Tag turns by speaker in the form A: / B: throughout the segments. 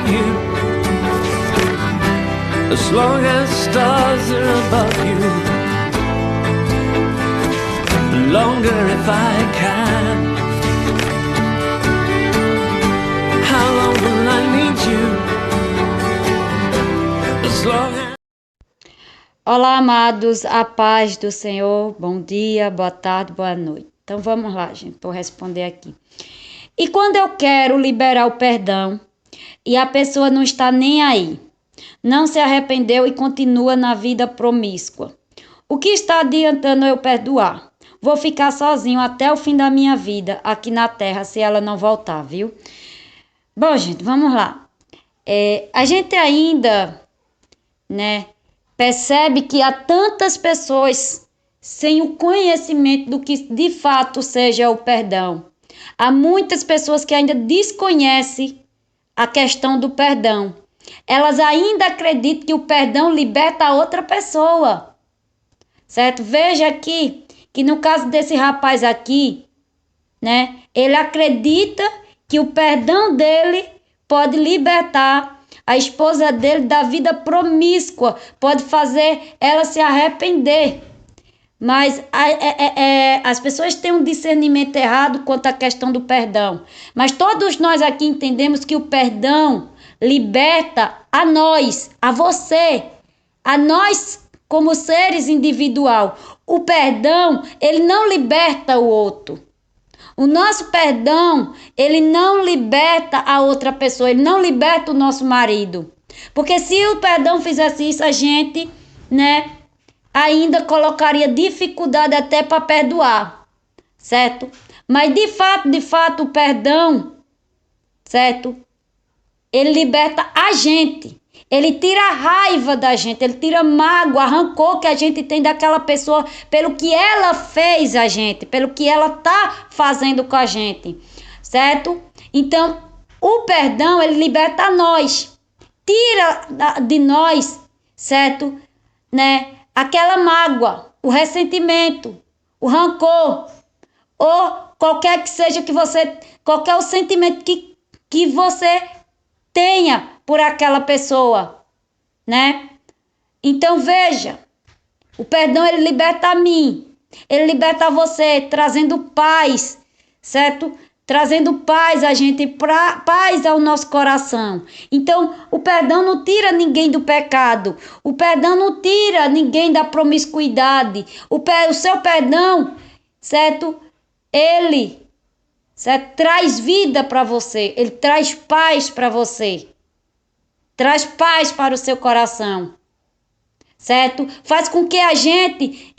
A: you, as long as stars are above you, longer if I can. How long will I need you, as long as...
B: Olá, amados, a paz do Senhor, bom dia, boa tarde, boa noite. Então vamos lá, gente, vou responder aqui. E quando eu quero liberar o perdão e a pessoa não está nem aí, não se arrependeu e continua na vida promíscua, o que está adiantando eu perdoar? Vou ficar sozinho até o fim da minha vida aqui na terra se ela não voltar, viu? Bom, gente, vamos lá. A gente ainda, percebe que há tantas pessoas sem o conhecimento do que de fato seja o perdão. Há muitas pessoas que ainda desconhecem a questão do perdão. Elas ainda acreditam que o perdão liberta a outra pessoa, certo? Veja aqui que no caso desse rapaz aqui, ele acredita que o perdão dele pode libertar a esposa dele da vida promíscua, pode fazer ela se arrepender. Mas as pessoas têm um discernimento errado quanto à questão do perdão. Mas todos nós aqui entendemos que o perdão liberta a nós, a você, a nós como seres individual. O perdão, ele não liberta o outro. O nosso perdão, ele não liberta a outra pessoa, ele não liberta o nosso marido. Porque se o perdão fizesse isso, a gente, ainda colocaria dificuldade até para perdoar, certo? Mas de fato, o perdão, certo? Ele liberta a gente. Ele tira a raiva da gente, ele tira mágoa, rancor que a gente tem daquela pessoa pelo que ela fez a gente, pelo que ela tá fazendo com a gente, certo? Então, o perdão, ele liberta nós, tira de nós, certo? Aquela mágoa, o ressentimento, o rancor, ou qualquer que seja qualquer o sentimento que você tenha por aquela pessoa, Então veja, o perdão ele liberta a mim, ele liberta você, trazendo paz, certo? Trazendo paz a gente, paz ao nosso coração. Então, o perdão não tira ninguém do pecado. O perdão não tira ninguém da promiscuidade. O seu perdão, certo? Ele, certo? Traz vida para você. Ele traz paz para você. Traz paz para o seu coração. Certo? Faz com que a gente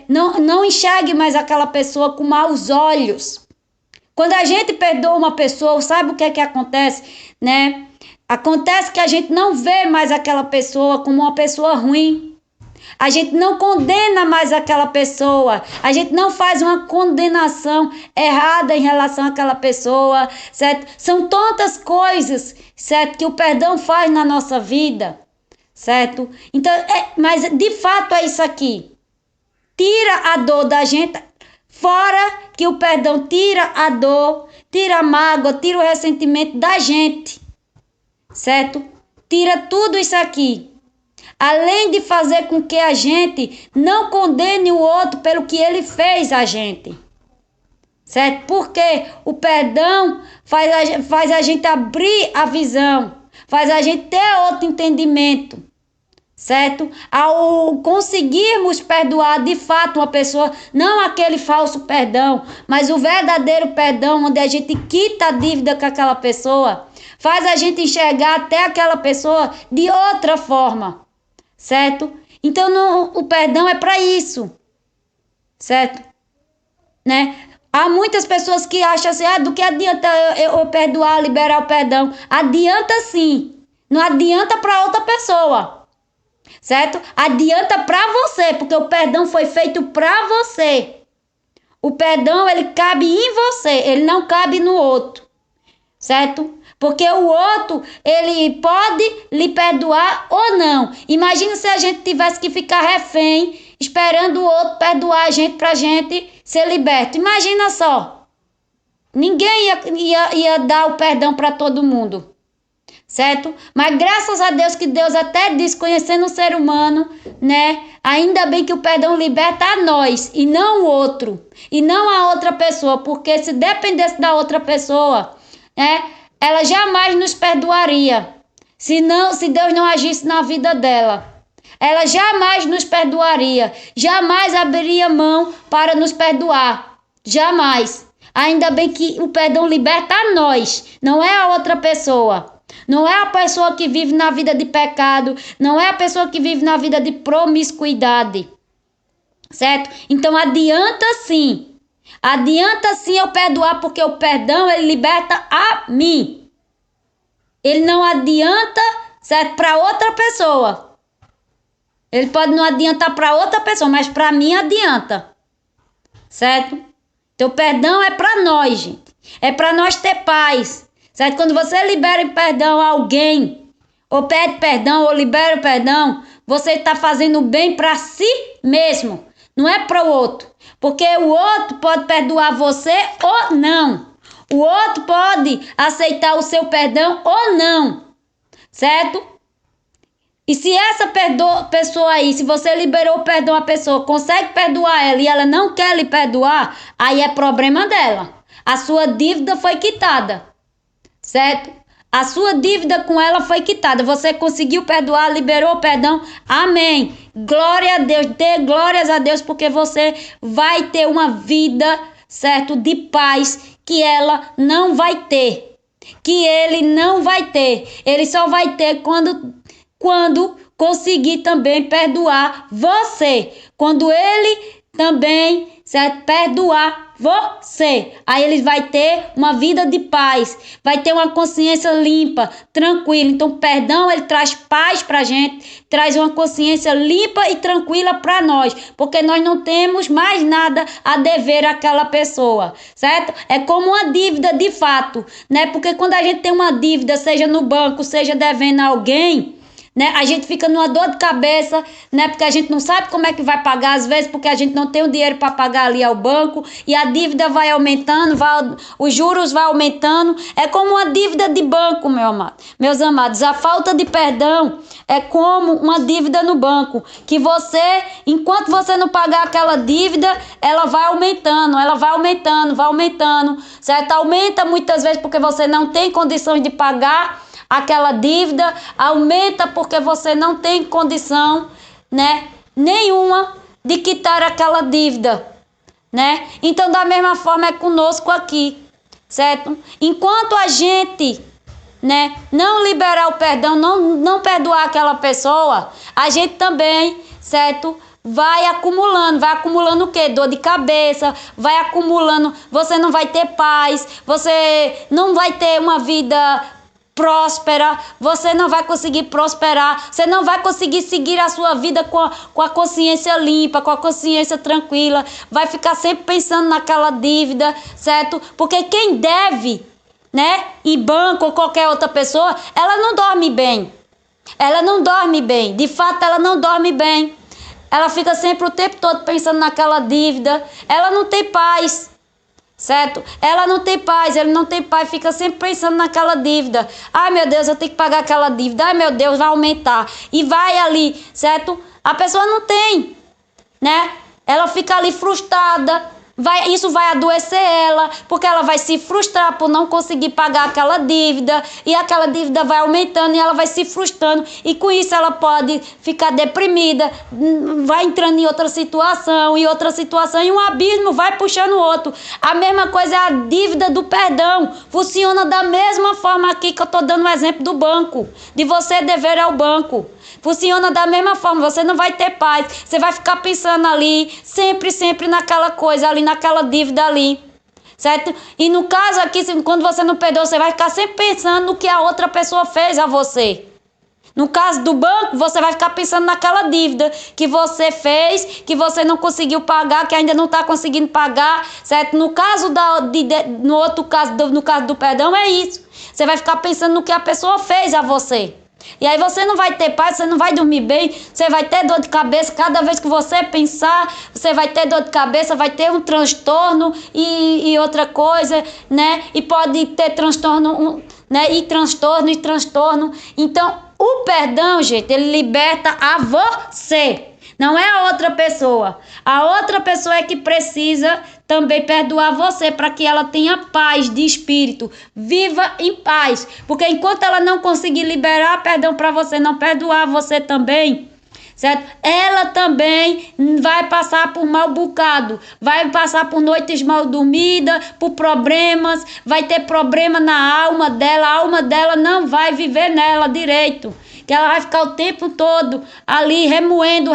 B: não enxergue mais aquela pessoa com maus olhos. Quando a gente perdoa uma pessoa, sabe o que é que acontece, Acontece que a gente não vê mais aquela pessoa como uma pessoa ruim. A gente não condena mais aquela pessoa. A gente não faz uma condenação errada em relação àquela pessoa, certo? São tantas coisas, certo, que o perdão faz na nossa vida, certo? Então, mas de fato é isso aqui. Tira a dor da gente. Fora que o perdão tira a dor, tira a mágoa, tira o ressentimento da gente, certo? Tira tudo isso aqui. Além de fazer com que a gente não condene o outro pelo que ele fez a gente, certo? Porque o perdão faz a gente abrir a visão, faz a gente ter outro entendimento, certo? Ao conseguirmos perdoar de fato uma pessoa, não aquele falso perdão, mas o verdadeiro perdão, onde a gente quita a dívida com aquela pessoa, faz a gente enxergar até aquela pessoa de outra forma, certo? Então o perdão é para isso, certo? Há muitas pessoas que acham assim, do que adianta eu perdoar, liberar o perdão? Adianta sim, não adianta para outra pessoa. Certo? Adianta para você, porque o perdão foi feito para você. O perdão, ele cabe em você, ele não cabe no outro. Certo? Porque o outro, ele pode lhe perdoar ou não. Imagina se a gente tivesse que ficar refém, esperando o outro perdoar a gente pra gente ser liberto. Imagina só. Ninguém ia dar o perdão para todo mundo. certo? Mas graças a Deus que Deus até diz, conhecendo o ser humano, né? Ainda bem que o perdão liberta a nós e não o outro, e não a outra pessoa, porque se dependesse da outra pessoa, né? Ela jamais nos perdoaria, se Deus não agisse na vida dela. Ela jamais nos perdoaria, jamais abriria mão para nos perdoar, jamais. Ainda bem que o perdão liberta a nós, não é a outra pessoa. Não é a pessoa que vive na vida de pecado, não é a pessoa que vive na vida de promiscuidade, certo? Então adianta sim eu perdoar, porque o perdão ele liberta a mim. Ele não adianta, certo, para outra pessoa. Ele pode não adiantar para outra pessoa, mas para mim adianta, certo? Então, o perdão é para nós, gente. É para nós ter paz, certo? Quando você libera perdão a alguém, ou pede perdão, ou libera o perdão, você está fazendo bem para si mesmo, não é para o outro. Porque o outro pode perdoar você ou não. O outro pode aceitar o seu perdão ou não, certo? E se essa pessoa aí, se você liberou o perdão à pessoa, consegue perdoar ela e ela não quer lhe perdoar, aí é problema dela. A sua dívida foi quitada, certo? A sua dívida com ela foi quitada. Você conseguiu perdoar, liberou o perdão, amém. Glória a Deus, dê glórias a Deus, porque você vai ter uma vida, certo, de paz que ela não vai ter. Que ele não vai ter. Ele só vai ter quando conseguir também perdoar você. Quando ele também, certo, perdoar você. Aí ele vai ter uma vida de paz. Vai ter uma consciência limpa, tranquila. Então, perdão, ele traz paz pra gente. Traz uma consciência limpa e tranquila pra nós. Porque nós não temos mais nada a dever àquela pessoa, certo? É como uma dívida de fato, né? Porque quando a gente tem uma dívida, seja no banco, seja devendo a alguém, né? A gente fica numa dor de cabeça, né? Porque a gente não sabe como é que vai pagar, às vezes porque a gente não tem o dinheiro para pagar ali ao banco e a dívida vai aumentando, os juros vai aumentando. É como uma dívida de banco, meus amados. A falta de perdão é como uma dívida no banco, que você, enquanto você não pagar aquela dívida, ela vai aumentando, vai aumentando, certo? Aumenta muitas vezes porque você não tem condições de pagar aquela dívida, aumenta porque você não tem condição, né, nenhuma de quitar aquela dívida, né? Então, da mesma forma é conosco aqui, certo? Enquanto a gente, né, não liberar o perdão, não perdoar aquela pessoa, a gente também, certo, vai acumulando o quê? Dor de cabeça, vai acumulando, você não vai ter paz, você não vai ter uma vida próspera, você não vai conseguir prosperar, você não vai conseguir seguir a sua vida com a consciência limpa, com a consciência tranquila, vai ficar sempre pensando naquela dívida, certo? Porque quem deve, né, e banco ou qualquer outra pessoa, ela não dorme bem, de fato ela não dorme bem, ela fica sempre o tempo todo pensando naquela dívida, ela não tem paz, certo? Ela não tem paz, ele não tem paz, fica sempre pensando naquela dívida. Ai, meu Deus, eu tenho que pagar aquela dívida. Ai, meu Deus, vai aumentar. E vai ali, certo? A pessoa não tem, né? Ela fica ali frustrada. Isso vai adoecer ela, porque ela vai se frustrar por não conseguir pagar aquela dívida, e aquela dívida vai aumentando e ela vai se frustrando, e com isso ela pode ficar deprimida, vai entrando em outra situação, e um abismo vai puxando o outro. A mesma coisa é a dívida do perdão, funciona da mesma forma aqui que eu estou dando o exemplo do banco, de você dever ao banco. Funciona da mesma forma, você não vai ter paz, você vai ficar pensando ali, sempre naquela coisa ali, naquela dívida ali, certo? E no caso aqui, quando você não perdoa, você vai ficar sempre pensando no que a outra pessoa fez a você. No caso do banco, você vai ficar pensando naquela dívida que você fez, que você não conseguiu pagar, que ainda não está conseguindo pagar, certo? No caso no caso do perdão é isso. Você vai ficar pensando no que a pessoa fez a você. E aí você não vai ter paz, você não vai dormir bem, você vai ter dor de cabeça, cada vez que você pensar, você vai ter dor de cabeça, vai ter um transtorno e outra coisa, né? E pode ter transtorno né? E transtorno. Então, o perdão, gente, ele liberta a você. Não é a outra pessoa. A outra pessoa é que precisa também perdoar você para que ela tenha paz de espírito. Viva em paz. Porque enquanto ela não conseguir liberar perdão para você, não perdoar você também, certo? Ela também vai passar por mal bocado, vai passar por noites mal dormidas, por problemas, vai ter problema na alma dela, a alma dela não vai viver nela direito, que ela vai ficar o tempo todo ali remoendo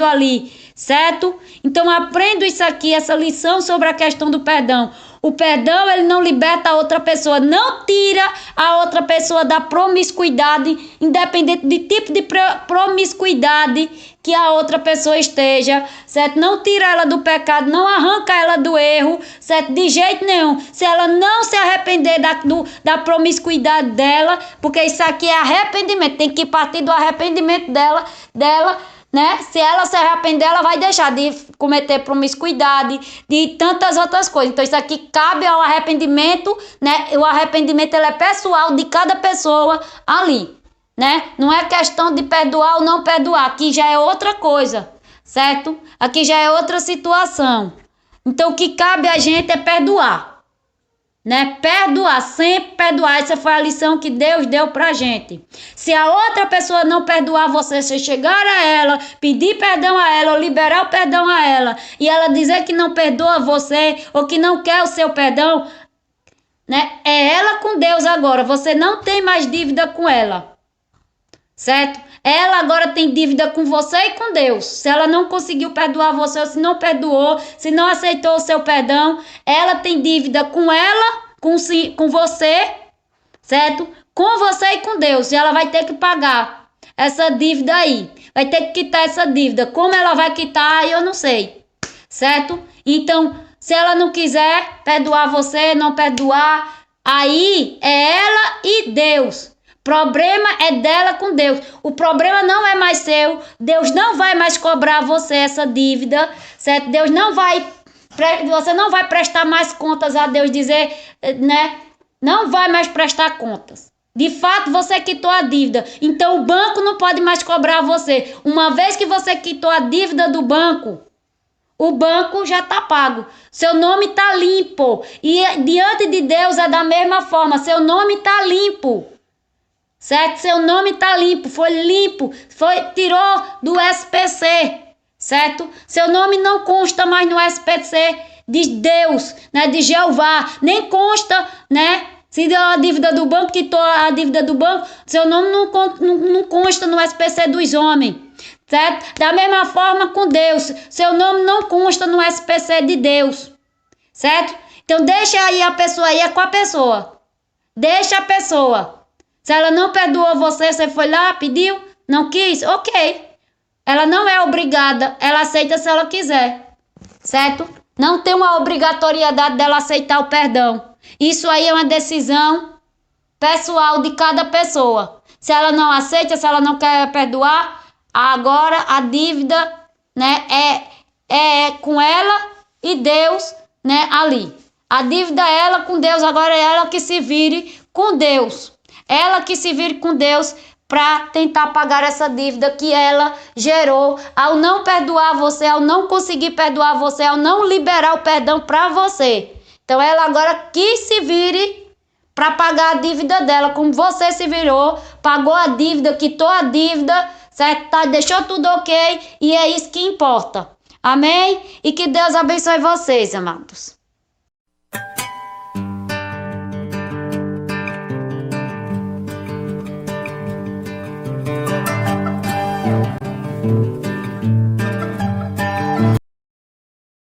B: ali, certo? Então aprenda isso aqui, essa lição sobre a questão do perdão. O perdão, ele não liberta a outra pessoa, não tira a outra pessoa da promiscuidade, independente de tipo de promiscuidade que a outra pessoa esteja, certo? Não tira ela do pecado, não arranca ela do erro, certo? De jeito nenhum. Se ela não se arrepender da promiscuidade dela, porque isso aqui é arrependimento, tem que partir do arrependimento dela, né? Se ela se arrepender, ela vai deixar de cometer promiscuidade, de tantas outras coisas. Então, isso aqui cabe ao arrependimento, né? O arrependimento, ele é pessoal de cada pessoa ali, né? Não é questão de perdoar ou não perdoar. Aqui já é outra coisa, certo? Aqui já é outra situação. Então, o que cabe a gente é perdoar, né? Perdoar, sempre perdoar. Essa foi a lição que Deus deu pra gente. Se a outra pessoa não perdoar você, você chegar a ela, pedir perdão a ela, ou liberar o perdão a ela, e ela dizer que não perdoa você, ou que não quer o seu perdão, né? É ela com Deus agora. Você não tem mais dívida com ela, certo? Ela agora tem dívida com você e com Deus. Se ela não conseguiu perdoar você, ou se não perdoou, se não aceitou o seu perdão, ela tem dívida com ela, com você, certo? Com você e com Deus. E ela vai ter que pagar essa dívida aí. Vai ter que quitar essa dívida. Como ela vai quitar, eu não sei, certo? Então, se ela não quiser perdoar você, não perdoar, aí é ela e Deus. Problema é dela com Deus. O problema não é mais seu. Deus não vai mais cobrar você essa dívida, certo? Deus não vai, você não vai prestar mais contas a Deus, dizer, né? Não vai mais prestar contas. De fato, você quitou a dívida. Então, o banco não pode mais cobrar você. Uma vez que você quitou a dívida do banco, o banco já está pago. Seu nome está limpo. E diante de Deus é da mesma forma. Seu nome está limpo. Certo? Seu nome está limpo, tirou do SPC, certo? Seu nome não consta mais no SPC de Deus, né? De Jeová, nem consta, né? Se deu a dívida do banco, quitou a dívida do banco, seu nome não consta no SPC dos homens, certo? Da mesma forma com Deus, seu nome não consta no SPC de Deus, certo? Então deixa aí a pessoa aí, é com a pessoa, deixa a pessoa. Se ela não perdoou você, você foi lá, pediu, não quis, ok. Ela não é obrigada, ela aceita se ela quiser, certo? Não tem uma obrigatoriedade dela aceitar o perdão. Isso aí é uma decisão pessoal de cada pessoa. Se ela não aceita, se ela não quer perdoar, agora a dívida, né, é com ela e Deus, né, ali. A dívida é ela com Deus, agora é ela que se vire com Deus. Ela que se vire com Deus para tentar pagar essa dívida que ela gerou ao não perdoar você, ao não conseguir perdoar você, ao não liberar o perdão para você. Então ela agora que se vire para pagar a dívida dela, como você se virou, pagou a dívida, quitou a dívida, certo? Tá, deixou tudo ok e é isso que importa. Amém? E que Deus abençoe vocês, amados.